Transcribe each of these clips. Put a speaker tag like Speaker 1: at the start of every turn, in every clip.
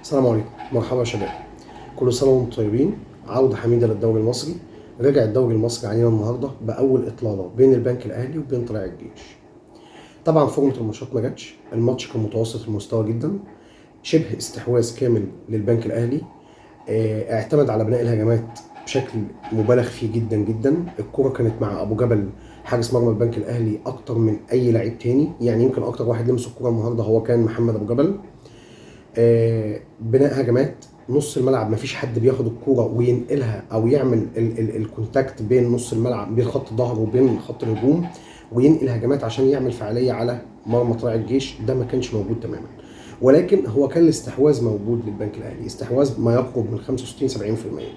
Speaker 1: السلام عليكم، مرحبا يا شباب. كل سنة وانتم طيبين. عودة حميدة للدوري المصري. رجع الدوري المصري علينا النهارده بأول إطلالة بين البنك الأهلي وبين طلائع الجيش. طبعا فورمة الماتشات ما جاتش، الماتش كان متوسط المستوى جدا، شبه استحواذ كامل للبنك الأهلي. اعتمد على بناء الهجمات بشكل مبالغ فيه جدا جدا. الكرة كانت مع أبو جبل حارس مرمى البنك الأهلي أكتر من أي لعيب تاني، يعني يمكن أكتر واحد لمس الكرة النهارده هو كان محمد أبو جبل. بناء هجمات نص الملعب، مفيش حد بياخد الكوره وينقلها او يعمل الكونتاكت بين نص الملعب، بين خط الظهر وبين خط الهجوم، وينقل هجمات عشان يعمل فعاليه على مرمى طلائع الجيش. ده ما كانش موجود تماما، ولكن هو كان الاستحواذ موجود للبنك الاهلي، استحواذ ما يقرب من 65 70%،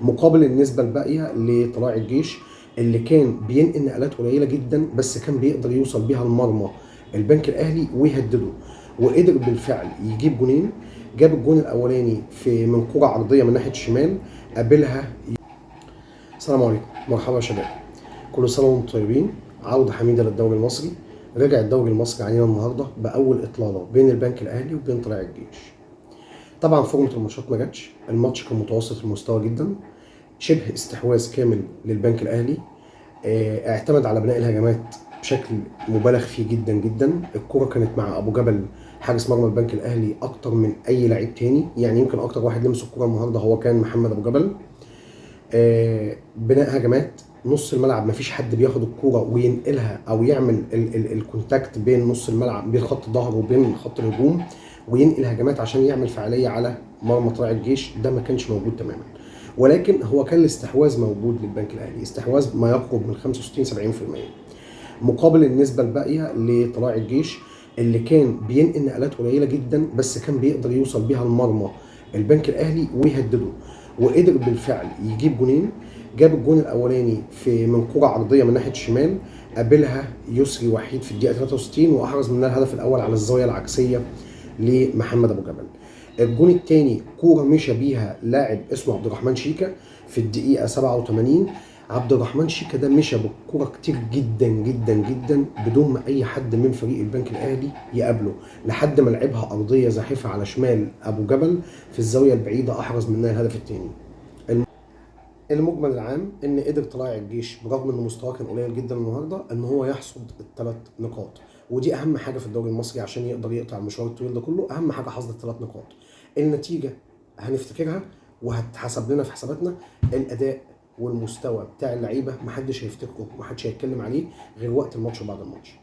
Speaker 1: مقابل النسبه الباقيه لطلائع الجيش اللي كان بينقل نقلات قليله جدا، بس كان بيقدر يوصل بيها المرمى البنك الاهلي ويهدده، وقدر بالفعل يجيب جونين. جاب الجون الاولاني من كره عرضيه من ناحيه الشمال قابلها. السلام عليكم، مرحبا يا شباب. كل سنه وانتم طيبين. عوده حميده للدوري المصري. رجع الدوري المصري علينا النهارده باول اطلاله بين البنك الاهلي وبين طلائع الجيش. طبعا فورمة الماتشات ما جاتش، الماتش كان متوسط المستوى جدا، شبه استحواذ كامل للبنك الاهلي. اعتمد على بناء الهجمات بشكل مبالغ فيه جدا جدا. الكرة كانت مع ابو جبل حارس مرمى البنك الاهلي اكتر من اي لعيب تاني، يعني يمكن اكتر واحد لمس الكرة النهارده هو كان محمد ابو جبل. بناء هجمات نص الملعب، مفيش حد بياخد الكوره وينقلها او يعمل الكونتاكت بين نص الملعب، بين خط الظهر وبين خط الهجوم، وينقل هجمات عشان يعمل فعاليه على مرمى طلائع الجيش. ده ما كانش موجود تماما، ولكن هو كان الاستحواذ موجود للبنك الاهلي، استحواذ ما يقرب من 65 70%، مقابل النسبه الباقيه لطلائع الجيش اللي كان بينقل نقلات قليله جدا، بس كان بيقدر يوصل بيها المرمى البنك الاهلي ويهدده، وقدر بالفعل يجيب جونين. جاب الجون الاولاني من كره عرضيه من ناحيه الشمال قابلها يسري وحيد في الدقيقه 63، واحرز منها الهدف الاول على الزاويه العكسيه لمحمد ابو جبل. الجون الثاني كوره مشى بيها لاعب اسمه عبد الرحمن شيكا في الدقيقه 87. عبد الرحمن شيكا ده مشى بالكوره كتير جدا جدا جدا بدون ما اي حد من فريق البنك الاهلي يقابله، لحد ما لعبها ارضيه زاحفه على شمال ابو جبل في الزاويه البعيده، احرز منها الهدف الثاني. المجمل العام ان قدر طلائع الجيش برغم ان مستواه كان قليل جدا النهارده ان هو يحصد الثلاث نقاط، ودي اهم حاجه في الدوري المصري عشان يقدر يقطع المشوار الطويل ده كله. اهم حاجه حصد الثلاث نقاط. النتيجه هنفتكرها وهتحسب لنا في حساباتنا. الاداء والمستوى بتاع اللعيبه محدش هيفتكره ومحدش هيتكلم عليه غير وقت الماتش وبعد الماتش.